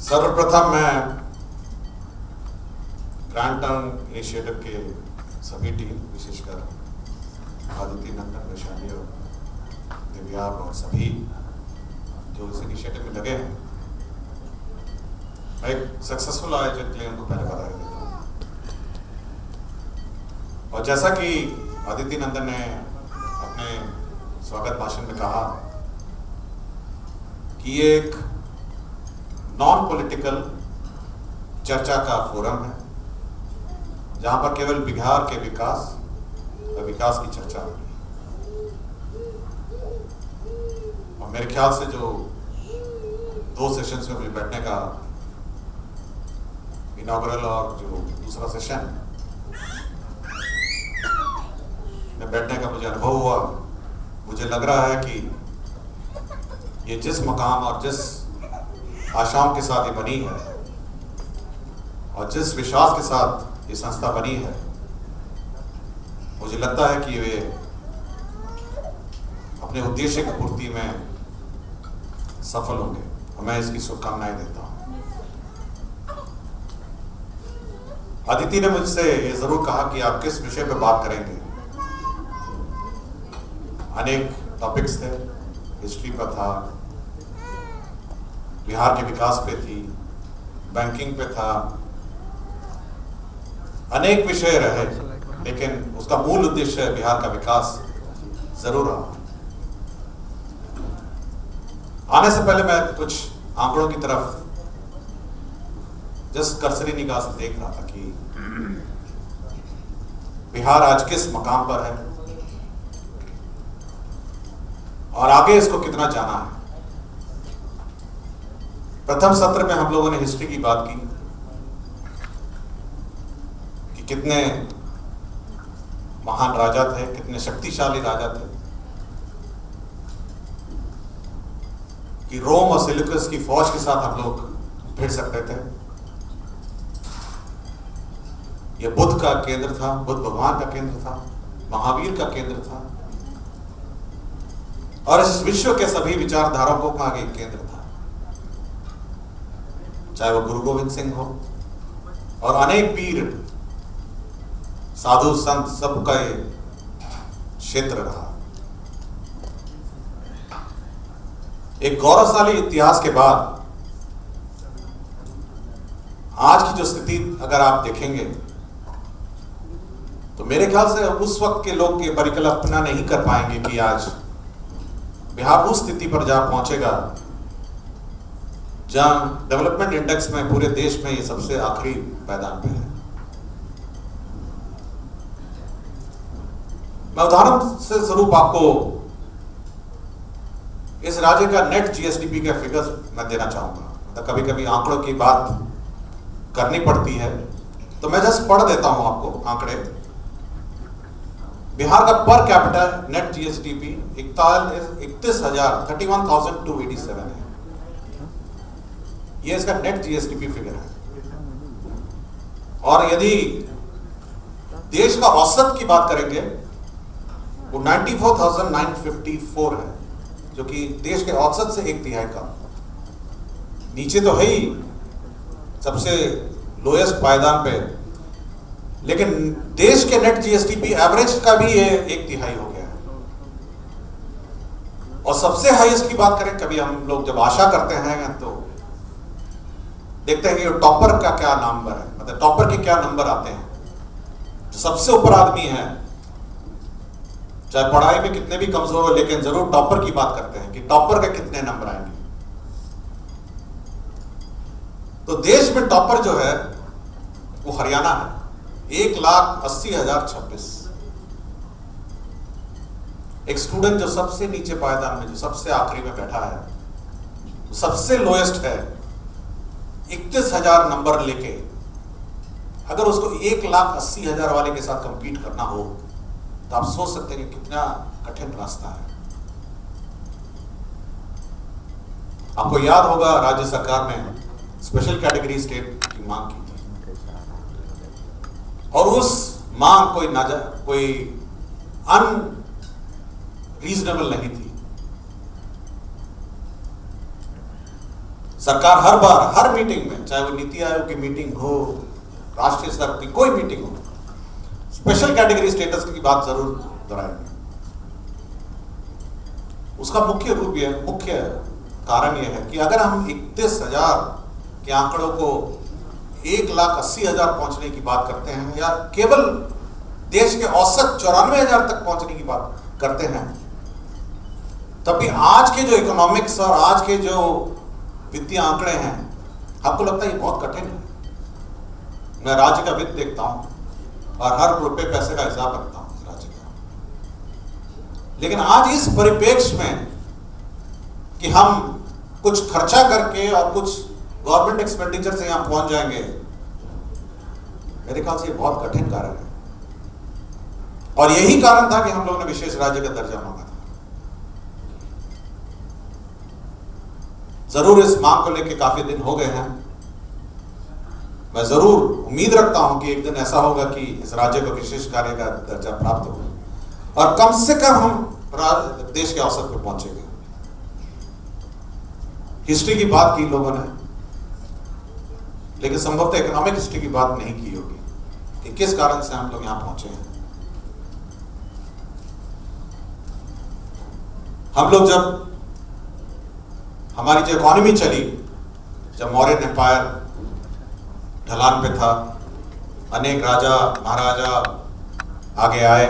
सर्वप्रथम मैं grand turn initiative के सभी टीम, विशेषकर आदित्य नंदन, वैशाली और दिव्याग और सभी जो इस इनिशिएटिव में लगे हैं, मैं एक सक्सेसफुल आयोजन के लिए उनको पहले बधाई देता हूँ। और जैसा कि आदित्य नंदन ने अपने स्वागत भाषण में कहा कि ये एक नॉन पॉलिटिकल चर्चा का फोरम है जहां पर केवल बिहार के विकास और विकास की चर्चा होगी। और मेरे ख्याल से जो 2 सेशंस में मुझे बैठने का इनॉग्रल और जो दूसरा सेशन में बैठने का मुझे अनुभव हुआ, मुझे लग रहा है कि ये जिस मकाम और जिस आशाओं के साथ ये बनी है और जिस विश्वास के साथ ये संस्था बनी है, मुझे लगता है कि वे अपने उद्देश्य की पूर्ति में सफल होंगे और मैं इसकी शुभकामनाएं देता हूं। अदिति ने मुझसे ये जरूर कहा कि आप किस विषय पर बात करेंगे। अनेक टॉपिक्स थे, हिस्ट्री पर था, बिहार के विकास पे थी, बैंकिंग पे था, अनेक विषय रहे, लेकिन उसका मूल उद्देश्य बिहार का विकास जरूर रहा। आने से पहले मैं कुछ आंकड़ों की तरफ जस्ट कर्सरी निगाह से देख रहा था कि बिहार आज किस मकाम पर है और आगे इसको कितना जाना है। प्रथम सत्र में हम लोगों ने हिस्ट्री की बात की कि कितने महान राजा थे, कितने शक्तिशाली राजा थे, कि रोम और सेल्यूकस की फौज के साथ हम लोग भिड़ सकते थे। यह बुद्ध का केंद्र था, बुद्ध भगवान का केंद्र था, महावीर का केंद्र था और इस विश्व के सभी विचारधारकों का एक केंद्र था, चाहे वो गुरु गोविंद सिंह हो और अनेक पीर, साधु संत, सबका ये क्षेत्र रहा। एक गौरवशाली इतिहास के बाद आज की जो स्थिति अगर आप देखेंगे तो मेरे ख्याल से उस वक्त के लोग ये परिकल्पना नहीं कर पाएंगे कि आज बिहार उस स्थिति पर जा पहुंचेगा जहां डेवलपमेंट इंडेक्स में पूरे देश में ये सबसे आखिरी पायदान पे है। मैं उदाहरण से स्वरूप आपको इस राज्य का नेट जीएसडीपी के फिगर्स मैं देना चाहूंगा। मतलब कभी कभी आंकड़ों की बात करनी पड़ती है तो मैं जस्ट पढ़ देता हूं आपको आंकड़े। बिहार का पर कैपिटल नेट जीएसडीपी 31,287 है। ये इसका नेट जीएसडीपी फिगर है। और यदि देश का औसत की बात करेंगे वो 94,954 है, जो कि देश के औसत से 1/3 का नीचे तो है ही, सबसे लोएस्ट पायदान पे। लेकिन देश के नेट जीएसडीपी एवरेज का भी ये 1/3 हो गया है। और सबसे हाईएस्ट की बात करें, कभी हम लोग जब आशा करते हैं तो देखते हैं कि टॉपर का क्या नंबर है, मतलब टॉपर के क्या नंबर आते हैं। जो सबसे ऊपर आदमी है, चाहे पढ़ाई में कितने भी कमजोर हो, लेकिन जरूर टॉपर की बात करते हैं कि टॉपर के कितने नंबर आएंगे। तो देश में टॉपर जो है वो हरियाणा है, 1,80,026। एक स्टूडेंट जो सबसे नीचे पायदान में, जो सबसे आखिरी में बैठा है, सबसे लोएस्ट है, 31,000 नंबर लेके अगर उसको 1,80,000 वाले के साथ कंपीट करना हो तो आप सोच सकते हैं कि कितना कठिन रास्ता है। आपको याद होगा राज्य सरकार ने स्पेशल कैटेगरी स्टेट की मांग की थी और उस मांग कोई अनरीजनेबल नहीं थी। सरकार हर बार हर मीटिंग में, चाहे वो नीति आयोग की मीटिंग हो, राष्ट्रीय स्तर की कोई मीटिंग हो, स्पेशल कैटेगरी स्टेटस की बात जरूर दोहराएंगे। उसका मुख्य कारण यह है कि अगर हम 31,000 के आंकड़ों को 1,80,000 पहुंचने की बात करते हैं, या केवल देश के औसत 94,000 तक पहुंचने की बात करते हैं, तब भी आज के जो इकोनॉमिक्स और आज के जो वित्तीय आंकड़े हैं, आपको लगता है ये बहुत कठिन है। मैं राज्य का वित्त देखता हूं और हर रुपए पैसे का हिसाब रखता हूं राज्य का, लेकिन आज इस परिप्रेक्ष्य में कि हम कुछ खर्चा करके और कुछ गवर्नमेंट एक्सपेंडिचर से यहां पहुंच जाएंगे, मेरे ख्याल से ये बहुत कठिन कारण है। और यही कारण था कि हम लोगों ने विशेष राज्य का दर्जा मांगा था। जरूर इस मांग को लेकर काफी दिन हो गए हैं। मैं जरूर उम्मीद रखता हूं कि एक दिन ऐसा होगा कि इस राज्य को विशेष कार्य का दर्जा प्राप्त होगा और कम से कम हम देश के औसत पे पहुंचेंगे। हिस्ट्री की बात की लोगों ने, लेकिन संभवतः इकोनॉमिक हिस्ट्री की बात नहीं की होगी कि किस कारण से हम लोग यहां पहुंचे हैं। हम लोग जब हमारी जो इकोनॉमी चली, जब मौर्यन एम्पायर ढलान पे था, अनेक राजा महाराजा आगे आए,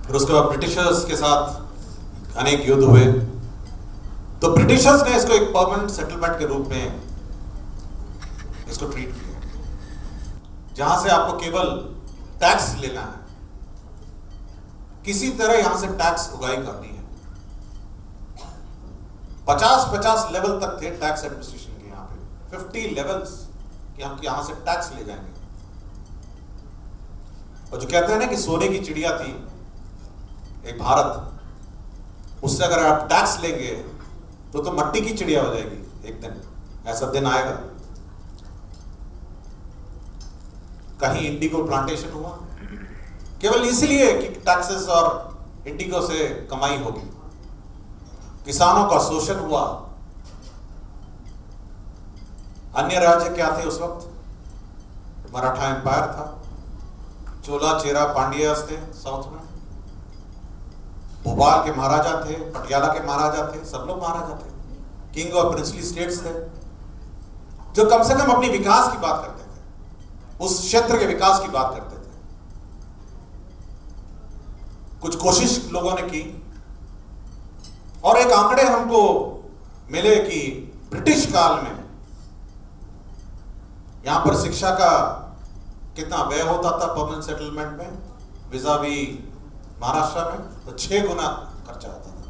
फिर उसके बाद ब्रिटिशर्स के साथ अनेक युद्ध हुए, तो ब्रिटिशर्स ने इसको एक परमानेंट सेटलमेंट के रूप में इसको ट्रीट किया, जहां से आपको केवल टैक्स लेना है, किसी तरह यहां से टैक्स उगाही करनी है। 50 लेवल तक थे टैक्स एडमिनिस्ट्रेशन के, यहां पे 50 लेवल्स कि हम यहां से टैक्स ले जाएंगे। और जो कहते हैं ना कि सोने की चिड़िया थी एक भारत, उससे अगर आप टैक्स लेंगे तो मट्टी की चिड़िया हो जाएगी। एक दिन ऐसा दिन आएगा। कहीं इंडिगो प्लांटेशन हुआ केवल इसलिए कि टैक्सेस और इंडिगो से कमाई होगी। किसानों का शोषण हुआ। अन्य राज्य क्या थे उस वक्त? मराठा एम्पायर था, चोला चेरा पांड्यास थे साउथ में, भोपाल के महाराजा थे, पटियाला के महाराजा थे, सब लोग महाराजा थे, किंग और प्रिंसली स्टेट्स थे, जो कम से कम अपनी विकास की बात करते थे, उस क्षेत्र के विकास की बात करते थे। कुछ कोशिश लोगों ने की और एक आंकड़े हमको मिले कि ब्रिटिश काल में यहां पर शिक्षा का कितना व्यय होता था परमानेंट सेटलमेंट में विज़ावी महाराष्ट्र में, तो 6 गुना खर्चा आता था।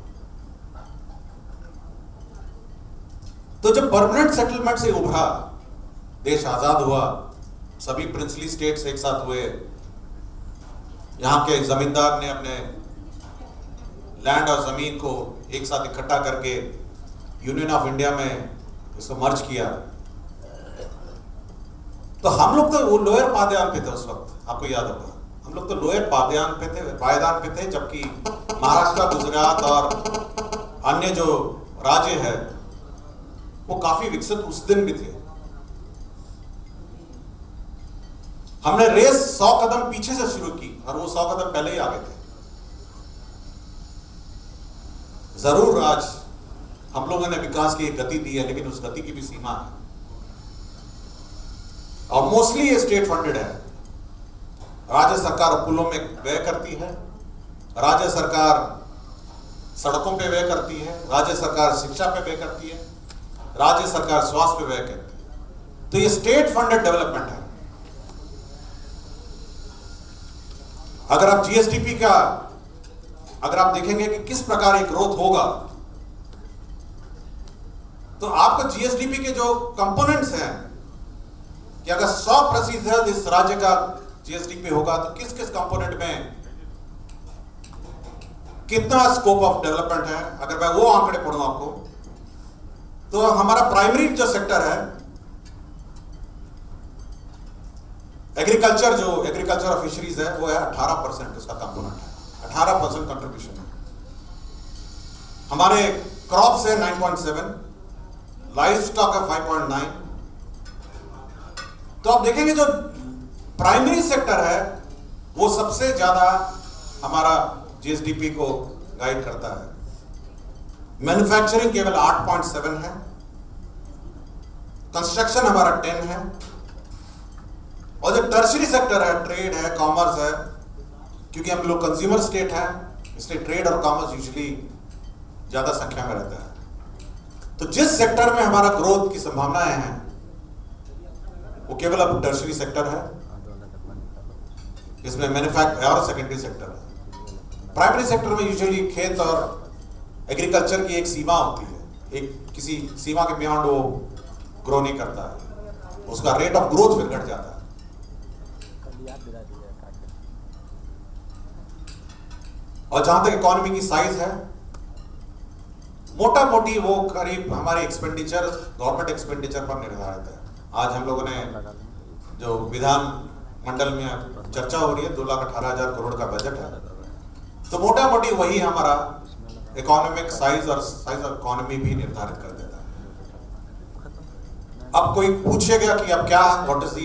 तो जब परमानेंट सेटलमेंट से उभरा, देश आजाद हुआ, सभी प्रिंसली स्टेट्स एक साथ हुए, यहां के जमींदार ने अपने लैंड और जमीन को एक साथ इकट्ठा करके यूनियन ऑफ इंडिया में इसको मर्ज किया। तो हम लोग तो वो लोअर पायदान पे थे उस वक्त, आपको याद होगा, हम लोग तो लोअर पायदान पे थे, जबकि महाराष्ट्र, गुजरात और अन्य जो राज्य है वो काफी विकसित उस दिन भी थे। हमने रेस 100 कदम पीछे से शुरू की और वो 100 कदम पहले ही आगे थे। जरूर आज हम लोगों ने विकास की एक गति दी है, लेकिन उस गति की भी सीमा है और मोस्टली ये स्टेट फंडेड है। राज्य सरकार पुलों में व्यय करती है, राज्य सरकार सड़कों पे व्यय करती है, राज्य सरकार शिक्षा पे व्यय करती है, राज्य सरकार स्वास्थ्य पे व्यय करती है। तो ये स्टेट फंडेड डेवलपमेंट है। अगर आप जीएसडीपी का अगर आप देखेंगे कि किस प्रकार एक ग्रोथ होगा, तो आपको जीएसडीपी के जो कंपोनेंट्स हैं कि अगर 100% इस राज्य का जीएसडीपी होगा तो किस किस कंपोनेंट में कितना स्कोप ऑफ डेवलपमेंट है। अगर मैं वो आंकड़े पढ़ूं आपको, तो हमारा प्राइमरी जो सेक्टर है एग्रीकल्चर और फिशरीज है, वो है 18% उसका कंपोनेंट है, 18% कंट्रीब्यूशन है। हमारे क्रॉप्स है 9.7, लाइव स्टॉक है 5.9। तो आप देखेंगे जो प्राइमरी सेक्टर है वो सबसे ज्यादा हमारा जीएसडीपी को गाइड करता है। मैन्युफैक्चरिंग केवल 8.7 है, कंस्ट्रक्शन हमारा 10 है, और जो टर्शरी सेक्टर है, ट्रेड है, कॉमर्स है, क्योंकि हम लोग कंज्यूमर स्टेट है इसलिए ट्रेड और कॉमर्स यूजुअली ज्यादा संख्या में रहता है। तो जिस सेक्टर में हमारा ग्रोथ की संभावनाएं हैं वो केवल अब टर्शरी सेक्टर है, इसमें मैन्युफैक्चर और सेकेंडरी सेक्टर है। प्राइमरी सेक्टर में यूजुअली खेत और एग्रीकल्चर की एक सीमा होती है, एक किसी सीमा के बियॉन्ड वो ग्रो नहीं करता है, उसका रेट ऑफ ग्रोथ फिर घट जाता है। और जहां तक इकोनॉमी की साइज है, मोटा मोटी वो करीब हमारे एक्सपेंडिचर गवर्नमेंट एक्सपेंडिचर पर निर्धारित है। आज हम लोगों ने जो विधान मंडल में चर्चा हो रही है 2,18,000 करोड़ का बजट है, तो मोटा मोटी वही हमारा इकोनॉमिक साइज और साइज ऑफ इकोनॉमी भी निर्धारित कर देता है। अब कोई पूछेगा कि अब क्या, what is the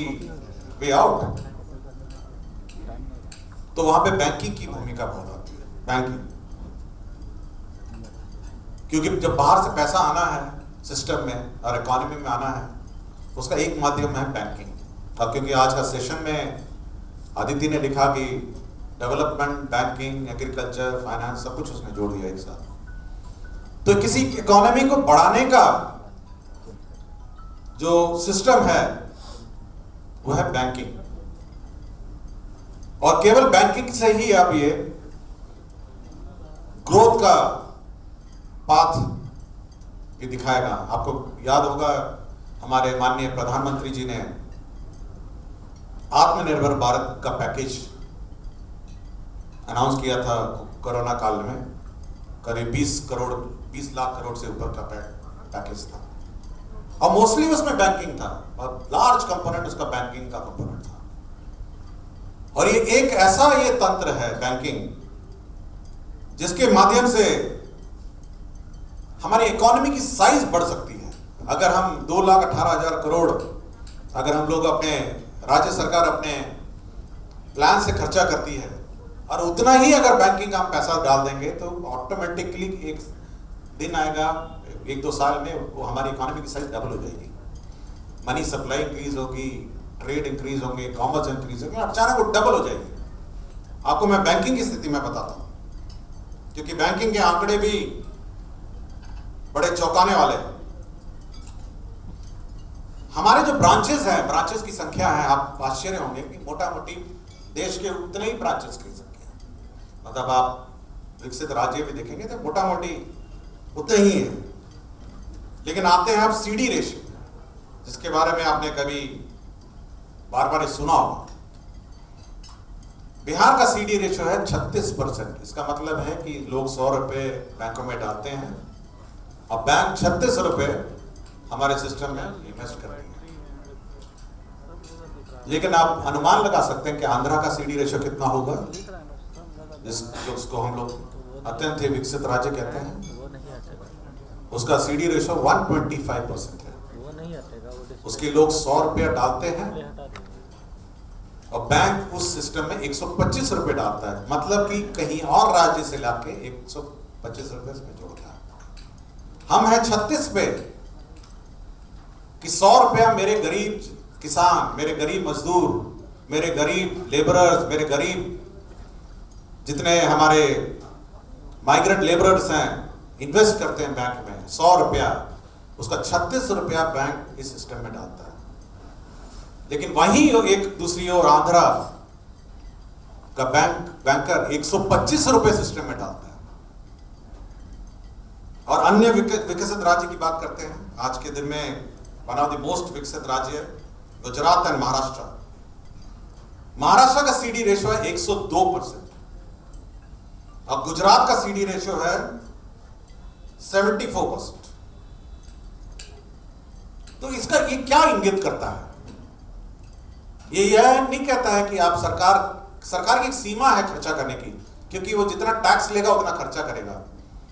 way out, तो वहां पे बैंकिंग की भूमिका बहुत आती है। बैंकिंग, क्योंकि जब बाहर से पैसा आना है सिस्टम में और इकोनॉमी में आना है, उसका एक माध्यम है बैंकिंग। अब क्योंकि आज का सेशन में आदित्य ने लिखा कि डेवलपमेंट, बैंकिंग, एग्रीकल्चर, फाइनेंस सब कुछ उसने जोड़ दिया एक साथ। तो किसी इकोनॉमी को बढ़ाने का जो सिस्टम है वो है बैंकिंग, और केवल बैंकिंग से ही अब ये ग्रोथ का पाथ ये दिखाएगा। आपको याद होगा हमारे माननीय प्रधानमंत्री जी ने आत्मनिर्भर भारत का पैकेज अनाउंस किया था कोरोना काल में, करीब 20 लाख करोड़ से ऊपर का पैकेज था, और मोस्टली उसमें बैंकिंग था, और लार्ज कंपोनेंट उसका बैंकिंग का कंपोनेंट था। और ये एक ऐसा ये तंत्र है बैंकिंग जिसके माध्यम से हमारी इकोनॉमी की साइज बढ़ सकती है। अगर हम 2,18,000 करोड़ अगर हम लोग अपने राज्य सरकार अपने प्लान से खर्चा करती है, और उतना ही अगर बैंकिंग हम पैसा डाल देंगे, तो ऑटोमेटिकली एक दिन आएगा 1-2 साल में वो हमारी इकोनॉमी की साइज डबल हो जाएगी। मनी सप्लाई इंक्रीज होगी, ट्रेड इंक्रीज होंगे, कॉमर्स इंक्रीज होंगे, अचानक वो डबल हो जाएगी। आपको मैं बैंकिंग की स्थिति में बताता हूँ, क्योंकि बैंकिंग के आंकड़े भी बड़े चौंकाने वाले हैं। हमारे जो ब्रांचेस हैं, ब्रांचेस की संख्या है, आप आश्चर्य होंगे कि मोटा मोटी देश के उतने ही ब्रांचेस की संख्या है। मतलब आप विकसित राज्य भी देखेंगे तो मोटा मोटी उतने ही है। लेकिन आते हैं आप सीडी रेशियो, जिसके बारे में आपने कभी बार बार सुना होगा। बिहार का सीडी रेशियो है 36%। इसका मतलब है कि लोग 100 रुपए बैंकों में डालते हैं और बैंक 36 रुपए हमारे सिस्टम में इन्वेस्ट करते हैं। लेकिन आप अनुमान लगा सकते हैं कि आंध्रा का सीडी रेशियो कितना होगा, जिसको हम लोग अत्यंत ही विकसित राज्य कहते हैं। उसका सीडी रेशियो 125% है। उसके लोग 100 रुपया डालते हैं और बैंक उस सिस्टम में 125 रुपए डालता है। मतलब कि कहीं और राज्य से लाके 125 रुपए इसमें जोड़ता है। हम हैं 36 पे कि 100 रुपया मेरे गरीब किसान, मेरे गरीब मजदूर, मेरे गरीब लेबरर्स, मेरे गरीब जितने हमारे माइग्रेंट लेबरर्स हैं इन्वेस्ट करते हैं बैंक में 100 रुपया, उसका 36 रुपया बैंक इस सिस्टम में डालता है। लेकिन वहीं एक दूसरी ओर आंध्रा का बैंकर 125 रुपए सिस्टम में डालता है। और अन्य विकसित राज्य की बात करते हैं। आज के दिन में वन ऑफ द मोस्ट विकसित राज्य गुजरात एंड महाराष्ट्र। महाराष्ट्र का सीडी रेशियो है 102% और गुजरात का सीडी रेशियो है 74%। तो इसका ये क्या इंगित करता है? ये यह नहीं कहता है कि आप सरकार की एक सीमा है खर्चा करने की, क्योंकि वो जितना टैक्स लेगा उतना खर्चा करेगा।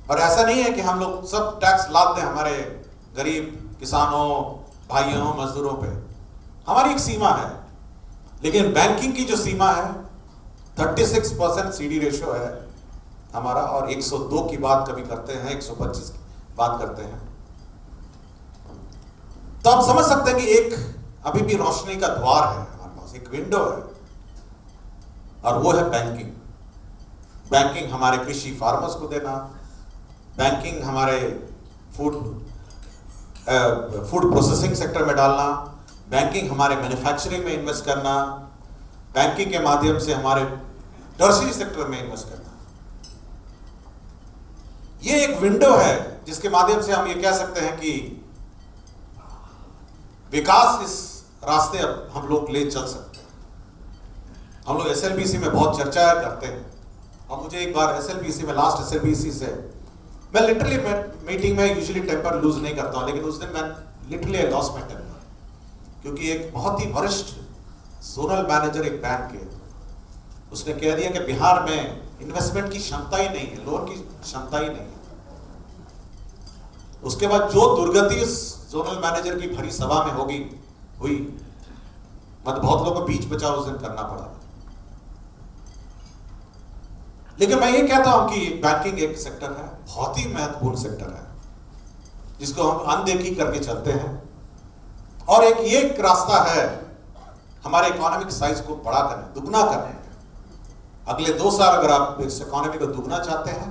और ऐसा नहीं है कि हम लोग सब टैक्स लाद दें हमारे गरीब किसानों, भाइयों, मजदूरों पे। हमारी एक सीमा है, लेकिन बैंकिंग की जो सीमा है 36% सीडी रेशियो है हमारा, और 102 की बात कभी करते हैं, 125 की बात करते हैं। तो आप समझ सकते हैं कि एक अभी भी रोशनी का द्वार है हमारे पास, एक विंडो है, और वो है बैंकिंग। बैंकिंग हमारे कृषि फार्मर्स को देना, बैंकिंग हमारे फूड प्रोसेसिंग सेक्टर में डालना, बैंकिंग हमारे मैन्युफैक्चरिंग में इन्वेस्ट करना, बैंकिंग के माध्यम से हमारे टर्शियरी सेक्टर में इन्वेस्ट करना। ये एक विंडो है जिसके माध्यम से हम ये कह सकते हैं कि विकास इस रास्ते अब हम लोग ले चल सकते हैं। हम लोग एसएलबीसी में बहुत चर्चा करते हैं, और मुझे एक बार एसएलबीसी में, लास्ट एसएलबीसी से, मैं लिटरली मीटिंग में यूजुअली टेम्पर लूज नहीं करता हूं, लेकिन उस दिन मैं literally I lost my temper, क्योंकि एक बहुत ही वरिष्ठ जोनल मैनेजर एक बैंक के, उसने कह दिया कि बिहार में इन्वेस्टमेंट की क्षमता ही नहीं है, लोन की क्षमता ही नहीं है। उसके बाद जो दुर्गति उस जोनल मैनेजर की भरी सभा में हुई, मतलब बहुत लोगों को बीच बचाव उस दिन करना पड़ा। लेकिन मैं ये कहता हूं कि बैंकिंग एक सेक्टर है, बहुत ही महत्वपूर्ण सेक्टर है, जिसको हम अनदेखी करके चलते हैं। और एक रास्ता है हमारे इकोनॉमिक साइज को बड़ा करने, दुगना करने का। अगले 2 साल अगर आप इस इकोनॉमी को दुगना चाहते हैं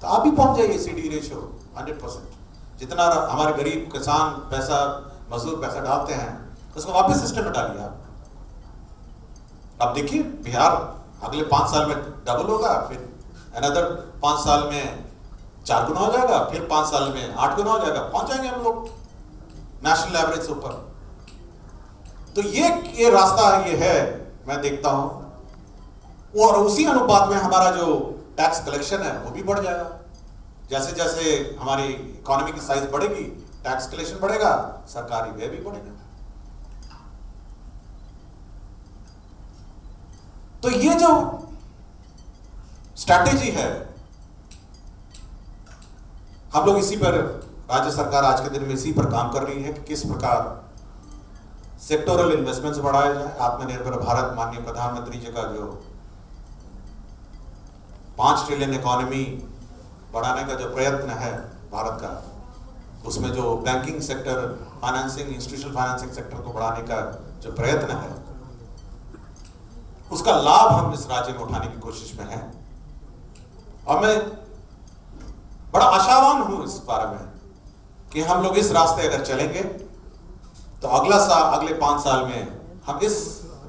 तो आप भी पहुंच जाइए सीडी रेशियो 100%। जितना हमारे गरीब किसान पैसा, मजदूर पैसा डालते हैं, उसको वापस सिस्टम में डालिए आप देखिए बिहार अगले 5 साल में डबल होगा, फिर अनदर 5 साल में 4 गुना हो जाएगा, फिर 5 साल में 8 गुना हो जाएगा, पहुंच जाएंगे हम लोग नेशनल एवरेज से ऊपर। तो ये रास्ता ये है, मैं देखता हूं। और उसी अनुपात में हमारा जो टैक्स कलेक्शन है वो भी बढ़ जाएगा। जैसे जैसे हमारी इकोनॉमी की साइज बढ़ेगी, टैक्स कलेक्शन बढ़ेगा, सरकारी व्यय भी बढ़ेगा। तो ये जो स्ट्रैटेजी है, हम लोग इसी पर, राज्य सरकार आज के दिन में इसी पर काम कर रही है कि किस प्रकार सेक्टोरल इन्वेस्टमेंट्स बढ़ाया जाए। आत्मनिर्भर भारत, माननीय प्रधानमंत्री जी का जो 5 ट्रिलियन इकोनॉमी बढ़ाने का जो प्रयत्न है भारत का, उसमें जो banking sector, financing, institutional financing sector को बढ़ाने का जो प्रयत्न है, उसका लाभ हम इस राज्य में उठाने की कोशिश में हैं। और मैं बड़ा आशावान हूं इस बारे में कि हम लोग इस रास्ते अगर चलेंगे तो अगले 5 साल में हम इस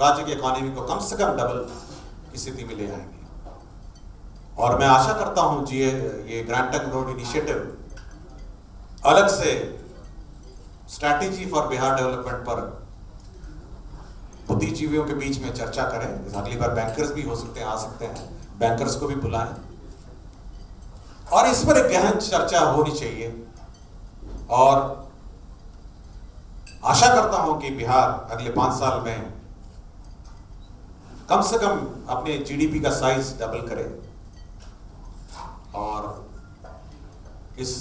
राज्य की इकोनॉमी को कम से कम डबल की स्थिति में ले आएंगे। और मैं आशा करता हूं जी, ये ग्रैंड ट्रंक रोड इनिशिएटिव अलग से स्ट्रैटेजी फॉर बिहार डेवलपमेंट पर बुद्धिजीवियों के बीच में चर्चा करें। अगली बार बैंकर्स भी हो सकते हैं, आ सकते हैं, बैंकर्स को भी बुलाएं, और इस पर एक गहन चर्चा होनी चाहिए। और आशा करता हूं कि बिहार अगले 5 साल में कम से कम अपने जीडीपी का साइज डबल करे, और इस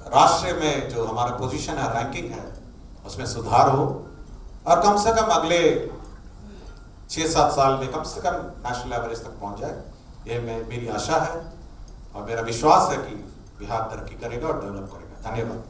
राष्ट्र में जो हमारा पोजीशन है, रैंकिंग है, उसमें सुधार हो, और कम से कम अगले 6-7 साल में कम से कम नेशनल एवरेज तक पहुंच जाए। ये मेरी आशा है, और मेरा विश्वास है कि बिहार तरक्की करेगा और डेवलप करेगा। धन्यवाद।